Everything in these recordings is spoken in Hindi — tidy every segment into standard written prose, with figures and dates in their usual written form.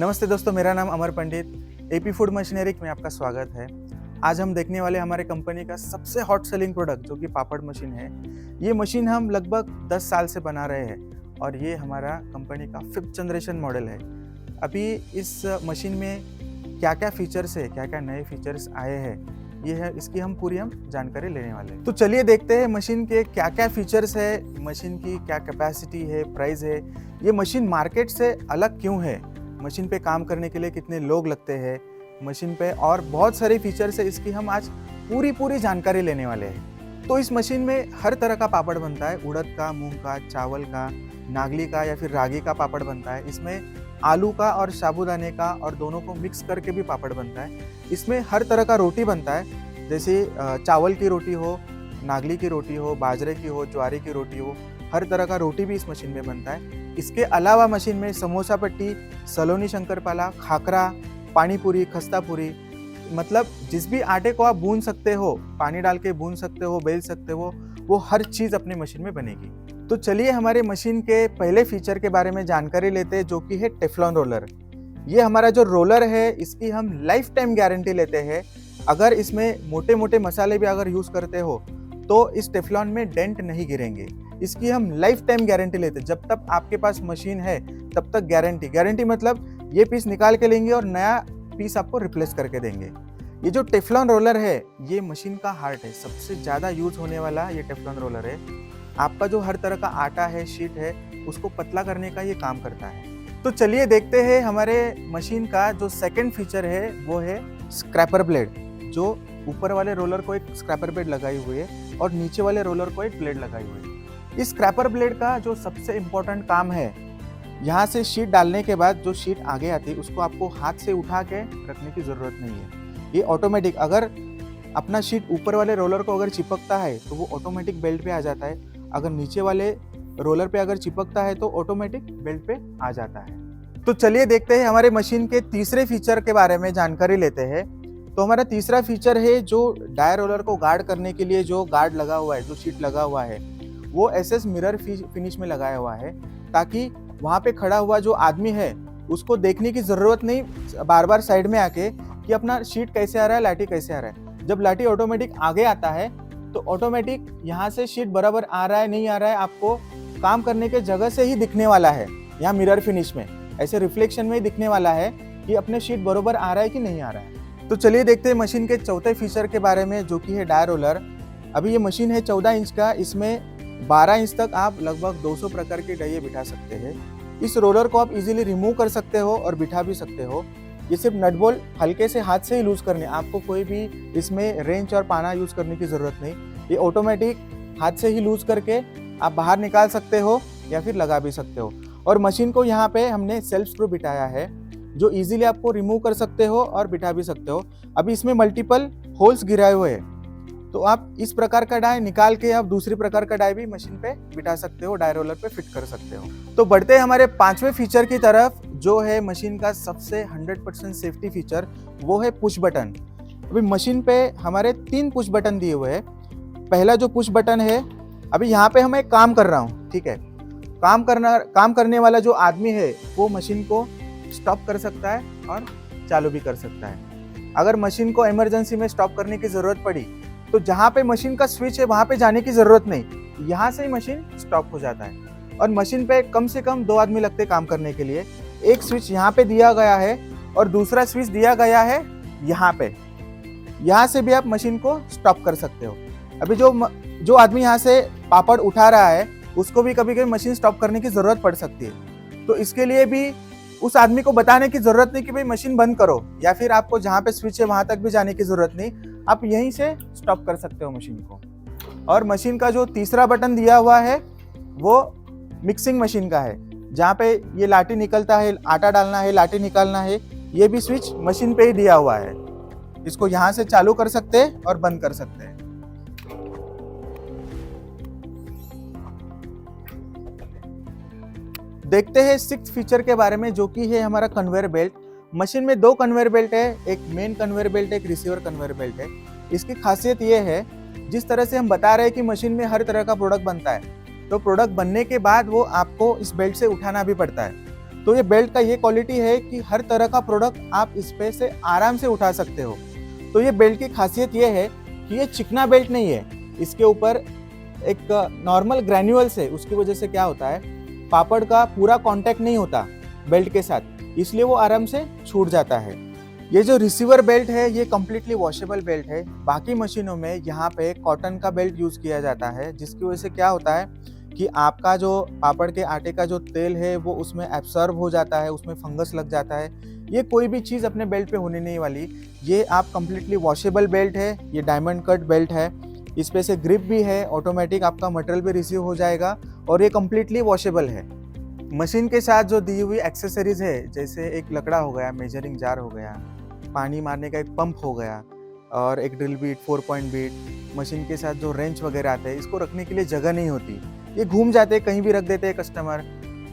नमस्ते दोस्तों, मेरा नाम अमर पंडित। एपी फूड मशीनरी में आपका स्वागत है। आज हम देखने वाले हमारे कंपनी का सबसे हॉट सेलिंग प्रोडक्ट जो कि पापड़ मशीन है। ये मशीन हम लगभग 10 साल से बना रहे हैं और ये हमारा कंपनी का 5th जनरेशन मॉडल है। अभी इस मशीन में क्या क्या फीचर्स है, क्या क्या नए फीचर्स आए हैं, ये है इसकी हम पूरी जानकारी लेने वाले हैं। तो चलिए देखते हैं मशीन के क्या क्या फीचर्स है, मशीन की क्या कैपेसिटी है, प्राइस है, ये मशीन मार्केट से अलग क्यों है, मशीन पे काम करने के लिए कितने लोग लगते हैं मशीन पे, और बहुत सारे फीचर्स है इसकी हम आज पूरी जानकारी लेने वाले हैं। तो इस मशीन में हर तरह का पापड़ बनता है, उड़द का, मूंग का, चावल का, नागली का या फिर रागी का पापड़ बनता है। इसमें आलू का और साबूदाने का और दोनों को मिक्स करके भी पापड़ बनता है। इसमें हर तरह का रोटी बनता है, जैसे चावल की रोटी हो, नागली की रोटी हो, बाजरे की हो, ज्वारी की रोटी हो, हर तरह का रोटी भी इस मशीन में बनता है। इसके अलावा मशीन में समोसा पट्टी, सलोनी शंकरपाला, खाखरा, पानी पूरी, खस्ता पूरी, मतलब जिस भी आटे को आप भून सकते हो, पानी डाल के भून सकते हो, बेल सकते हो, वो हर चीज़ अपने मशीन में बनेगी। तो चलिए हमारे मशीन के पहले फीचर के बारे में जानकारी लेते हैं, जो कि है टेफ्लॉन रोलर। ये हमारा जो रोलर है इसकी हम लाइफ टाइम गारंटी लेते हैं। अगर इसमें मोटे मोटे मसाले भी अगर यूज़ करते हो तो इस टेफ्लॉन में डेंट नहीं गिरेंगे। इसकी हम लाइफ टाइम गारंटी लेते हैं। जब तक आपके पास मशीन है तब तक गारंटी मतलब ये पीस निकाल के लेंगे और नया पीस आपको रिप्लेस करके देंगे। ये जो टेफ्लॉन रोलर है ये मशीन का हार्ट है, सबसे ज़्यादा यूज होने वाला ये टेफ्लॉन रोलर है। आपका जो हर तरह का आटा है, शीट है, उसको पतला करने का ये काम करता है। तो चलिए देखते हैं हमारे मशीन का जो सेकंड फीचर है वो है स्क्रैपर ब्लेड। जो ऊपर वाले रोलर को एक स्क्रैपर ब्लेड लगाई हुई है और नीचे वाले रोलर को एक ब्लेड लगाई हुई है। इस स्क्रैपर ब्लेड का जो सबसे इम्पोर्टेंट काम है, यहाँ से शीट डालने के बाद जो शीट आगे आती है उसको आपको हाथ से उठा के रखने की ज़रूरत नहीं है। ये ऑटोमेटिक, अगर अपना शीट ऊपर वाले रोलर को अगर चिपकता है तो वो ऑटोमेटिक बेल्ट पे आ जाता है। अगर नीचे वाले रोलर पे अगर चिपकता है तो ऑटोमेटिक बेल्ट पे आ जाता है। तो चलिए देखते हैं हमारे मशीन के तीसरे फीचर के बारे में जानकारी लेते हैं। तो हमारा तीसरा फीचर है जो डाई रोलर को गार्ड करने के लिए जो गार्ड लगा हुआ है, जो शीट लगा हुआ है, वो एसएस मिरर फिनिश में लगाया हुआ है, ताकि वहाँ पे खड़ा हुआ जो आदमी है उसको देखने की ज़रूरत नहीं बार बार साइड में आके कि अपना शीट कैसे आ रहा है, लाठी कैसे आ रहा है। जब लाठी ऑटोमेटिक आगे आता है तो ऑटोमेटिक यहाँ से शीट बराबर आ रहा है नहीं आ रहा है आपको काम करने के जगह से ही दिखने वाला है। यहाँ मिरर फिनिश में ऐसे रिफ्लेक्शन में ही दिखने वाला है कि अपने शीट बराबर आ रहा है कि नहीं आ रहा है। तो चलिए देखते हैं मशीन के चौथे फीचर के बारे में, जो कि है डाई रोलर। अभी ये मशीन है 14 इंच का, इसमें 12 इंच तक आप लगभग 200 प्रकार के डाइये बिठा सकते हैं। इस रोलर को आप इजीली रिमूव कर सकते हो और बिठा भी सकते हो। ये सिर्फ नट बोल्ट हल्के से हाथ से ही लूज करने, आपको कोई भी इसमें रेंच और पाना यूज करने की ज़रूरत नहीं। ये ऑटोमेटिक हाथ से ही लूज करके आप बाहर निकाल सकते हो या फिर लगा भी सकते हो। और मशीन को यहाँ पे हमने सेल्फ स्क्रू बिठाया है जो इजीली आपको रिमूव कर सकते हो और बिठा भी सकते हो। अभी इसमें मल्टीपल होल्स गिराए हुए हैं, तो आप इस प्रकार का डाई निकाल के आप दूसरी प्रकार का डाई भी मशीन पे बिठा सकते हो, डाई रोलर पे फिट कर सकते हो। तो बढ़ते हैं हमारे पांचवें फीचर की तरफ, जो है मशीन का सबसे 100% सेफ्टी फीचर, वो है पुश बटन। अभी मशीन पे हमारे 3 पुश बटन दिए हुए हैं। पहला जो पुश बटन है, अभी यहाँ पे मैं काम कर रहा हूँ, ठीक है, काम करने वाला जो आदमी है वो मशीन को स्टॉप कर सकता है और चालू भी कर सकता है। अगर मशीन को इमरजेंसी में स्टॉप करने की ज़रूरत पड़ी तो जहाँ पे मशीन का स्विच है वहाँ पे जाने की ज़रूरत नहीं, यहाँ से ही मशीन स्टॉप हो जाता है। और मशीन पे कम से कम 2 आदमी लगते काम करने के लिए। एक स्विच यहाँ पे दिया गया है और दूसरा स्विच दिया गया है यहाँ पे, यहाँ से भी आप मशीन को स्टॉप कर सकते हो। अभी जो आदमी यहाँ से पापड़ उठा रहा है उसको भी कभी कभी मशीन स्टॉप करने की ज़रूरत पड़ सकती है, तो इसके लिए भी उस आदमी को बताने की ज़रूरत नहीं कि भाई मशीन बंद करो, या फिर आपको जहाँ पे स्विच है वहाँ तक भी जाने की ज़रूरत नहीं, आप यहीं से स्टॉप कर सकते हो मशीन को। और मशीन का जो तीसरा बटन दिया हुआ है वो मिक्सिंग मशीन का है, जहाँ पे ये लाठी निकलता है, आटा डालना है, लाठी निकालना है, ये भी स्विच मशीन पे ही दिया हुआ है। इसको यहाँ से चालू कर सकते हैं और बंद कर सकते हैं। देखते हैं 6th फीचर के बारे में, जो कि है हमारा कन्वेयर बेल्ट। मशीन में 2 कन्वेयर बेल्ट है, एक मेन कन्वेयर बेल्ट है, एक रिसीवर कन्वेयर बेल्ट है। इसकी खासियत ये है, जिस तरह से हम बता रहे हैं कि मशीन में हर तरह का प्रोडक्ट बनता है, तो प्रोडक्ट बनने के बाद वो आपको इस बेल्ट से उठाना भी पड़ता है। तो ये बेल्ट का ये क्वालिटी है कि हर तरह का प्रोडक्ट आप इस पे से आराम से उठा सकते हो। तो ये बेल्ट की खासियत ये है कि ये चिकना बेल्ट नहीं है, इसके ऊपर एक नॉर्मल ग्रैन्यूल्स है। उसकी वजह से क्या होता है, पापड़ का पूरा कांटेक्ट नहीं होता बेल्ट के साथ, इसलिए वो आराम से छूट जाता है। ये जो रिसीवर बेल्ट है ये कम्प्लीटली वॉशेबल बेल्ट है। बाकी मशीनों में यहाँ पे कॉटन का बेल्ट यूज़ किया जाता है, जिसकी वजह से क्या होता है कि आपका जो पापड़ के आटे का जो तेल है वो उसमें एब्सॉर्ब हो जाता है, उसमें फंगस लग जाता है। ये कोई भी चीज़ अपने बेल्ट पे होने नहीं वाली। ये आप कम्प्लीटली वॉशेबल बेल्ट है, ये डायमंड कट बेल्ट है, इस पे से ग्रिप भी है, ऑटोमेटिक आपका मटेरियल भी रिसीव हो जाएगा और ये कम्प्लीटली वॉशेबल है। मशीन के साथ जो दी हुई एक्सेसरीज है, जैसे एक लकड़ा हो गया, मेजरिंग जार हो गया, पानी मारने का एक पंप हो गया और एक drill bit, 4 point bit, machine के साथ जो रेंच वगैरह आते हैं, इसको रखने के लिए जगह नहीं होती, ये घूम जाते, कहीं भी रख देते हैं कस्टमर।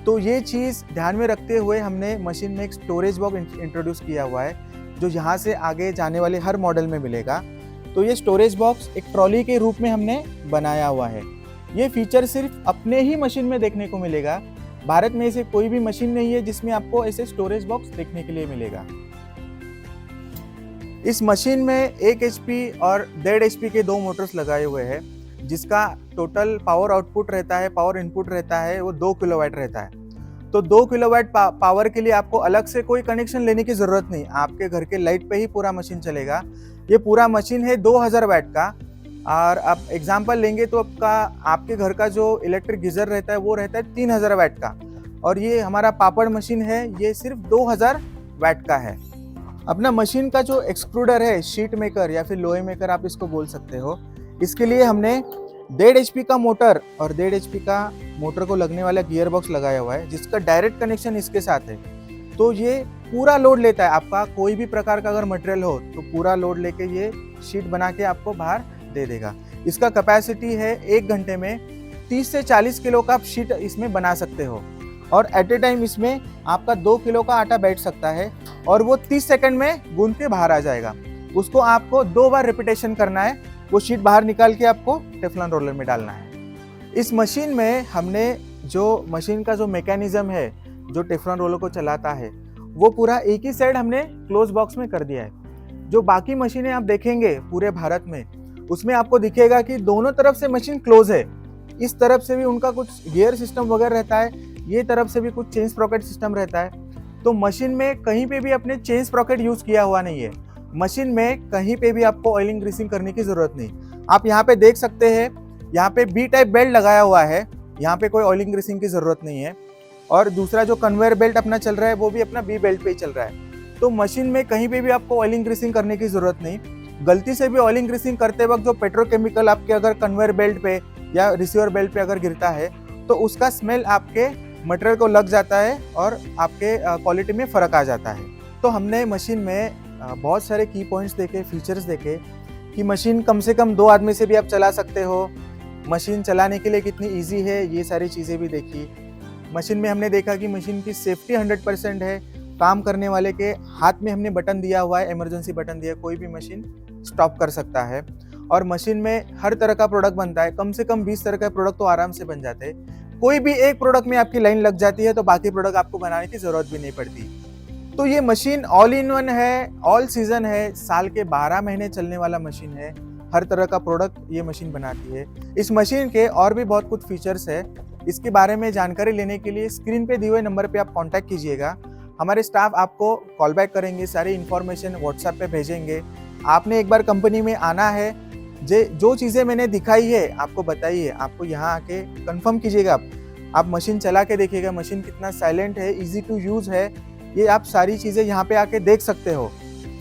तो ये चीज़ ध्यान में रखते हुए हमने मशीन में एक स्टोरेज बॉक्स इंट्रोड्यूस किया हुआ है, जो यहाँ से आगे जाने वाले हर मॉडल में मिलेगा। तो ये स्टोरेज बॉक्स एक ट्रॉली के रूप में हमने बनाया हुआ है। ये फीचर सिर्फ अपने ही मशीन में देखने को मिलेगा। भारत में ऐसे कोई भी मशीन नहीं है जिसमें आपको ऐसे स्टोरेज बॉक्स देखने के लिए मिलेगा। इस मशीन में 1 HP और 1.5 HP के 2 मोटर्स लगाए हुए हैं, जिसका टोटल पावर आउटपुट रहता है, पावर इनपुट रहता है वो 2 किलोवाट रहता है। तो 2 किलोवाट पावर के लिए आपको अलग से कोई कनेक्शन लेने की ज़रूरत नहीं, आपके घर के लाइट पे ही पूरा मशीन चलेगा। ये पूरा मशीन है 2000 वाट का। और अब एग्जांपल लेंगे तो आपके घर का जो इलेक्ट्रिक गीज़र रहता है वो रहता है 3000 वाट का, और ये हमारा पापड़ मशीन है ये सिर्फ 2000 वाट का है। अपना मशीन का जो एक्सट्रूडर है, शीट मेकर या फिर लोहे मेकर आप इसको बोल सकते हो, इसके लिए हमने 1.5 HP का मोटर और 1.5 HP का मोटर को लगने वाला गियर बॉक्स लगाया हुआ है, जिसका डायरेक्ट कनेक्शन इसके साथ है। तो ये पूरा लोड लेता है, आपका कोई भी प्रकार का अगर मटेरियल हो तो पूरा लोड लेके ये शीट बना के आपको बाहर दे देगा। इसका कैपेसिटी है 1 घंटे में 30 से 40 किलो का आप शीट इसमें बना सकते हो, और एट ए टाइम इसमें आपका 2 किलो का आटा बैठ सकता है, और वो 30 सेकंड में गूंद के बाहर आ जाएगा। उसको आपको 2 बार रिपीटेशन करना है, वो शीट बाहर निकाल के आपको टेफ्लॉन रोलर में डालना है। इस मशीन में हमने जो मशीन का जो मैकेनिज्म है, जो टेफ्लॉन रोलर को चलाता है, वो पूरा एक ही साइड हमने क्लोज बॉक्स में कर दिया है। जो बाकी मशीनें आप देखेंगे पूरे भारत में, उसमें आपको दिखेगा कि दोनों तरफ से मशीन क्लोज है। इस तरफ से भी उनका कुछ गियर सिस्टम वगैरह रहता है, ये तरफ से भी कुछ चेन स्प्रॉकेट सिस्टम रहता है। तो मशीन में कहीं पे भी अपने चेन स्प्रॉकेट यूज़ किया हुआ नहीं है। मशीन में कहीं पे भी आपको ऑयलिंग ग्रीसिंग करने की ज़रूरत नहीं। आप यहाँ पे देख सकते हैं, यहाँ पे बी टाइप बेल्ट लगाया हुआ है, यहाँ पे कोई ऑयलिंग ग्रीसिंग की ज़रूरत नहीं है। और दूसरा जो कन्वेयर बेल्ट अपना चल रहा है वो भी अपना बी बेल्ट पे ही चल रहा है। तो मशीन में कहीं पे भी आपको ऑयलिंग ग्रीसिंग करने की ज़रूरत नहीं। गलती से भी ऑयलिंग ग्रीसिंग करते वक्त जो पेट्रोकेमिकल आपके अगर कन्वेयर बेल्ट पे या रिसीवर बेल्ट पे अगर गिरता है तो उसका स्मेल आपके मटेरियल को लग जाता है और आपके क्वालिटी में फ़र्क आ जाता है। तो हमने मशीन में बहुत सारे की पॉइंट्स देखे, फीचर्स देखे कि मशीन कम से कम 2 आदमी से भी आप चला सकते हो, मशीन चलाने के लिए कितनी ईजी है, ये सारी चीज़ें भी देखी। मशीन में हमने देखा कि मशीन की सेफ्टी 100% है। काम करने वाले के हाथ में हमने बटन दिया हुआ है, इमरजेंसी बटन दिया, कोई भी मशीन स्टॉप कर सकता है। और मशीन में हर तरह का प्रोडक्ट बनता है, कम से कम 20 तरह का प्रोडक्ट तो आराम से बन जाते हैं। कोई भी एक प्रोडक्ट में आपकी लाइन लग जाती है तो बाकी प्रोडक्ट आपको बनाने की ज़रूरत भी नहीं पड़ती। तो ये मशीन ऑल इन वन है, ऑल सीजन है, साल के 12 महीने चलने वाला मशीन है। हर तरह का प्रोडक्ट ये मशीन बनाती है। इस मशीन के और भी बहुत कुछ फीचर्स है। इसके बारे में जानकारी लेने के लिए स्क्रीन पे दिए हुए नंबर पे आप कांटेक्ट कीजिएगा। हमारे स्टाफ आपको कॉल बैक करेंगे, सारी इन्फॉर्मेशन व्हाट्सएप पे भेजेंगे। आपने एक बार कंपनी में आना है, जो चीज़ें मैंने दिखाई है आपको बताई है, आपको यहाँ आके कंफर्म कीजिएगा। आप मशीन चला के देखिएगा, मशीन कितना साइलेंट है, इजी टू यूज़ है। ये आप सारी चीज़ें यहाँ पे आके देख सकते हो।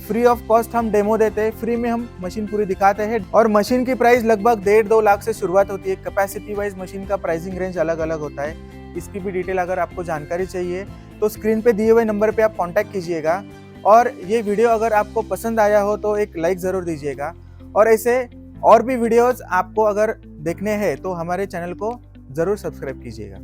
फ्री ऑफ कॉस्ट हम डेमो देते हैं, फ्री में हम मशीन पूरी दिखाते हैं। और मशीन की प्राइस लगभग 1.5-2 लाख से शुरुआत होती है। कैपेसिटी वाइज मशीन का प्राइसिंग रेंज अलग अलग होता है। इसकी भी डिटेल अगर आपको जानकारी चाहिए तो स्क्रीन पे दिए हुए नंबर पे आप कांटेक्ट कीजिएगा। और ये वीडियो अगर आपको पसंद आया हो तो एक लाइक ज़रूर दीजिएगा। और ऐसे और भी वीडियोज़ आपको अगर देखने हैं तो हमारे चैनल को ज़रूर सब्सक्राइब कीजिएगा।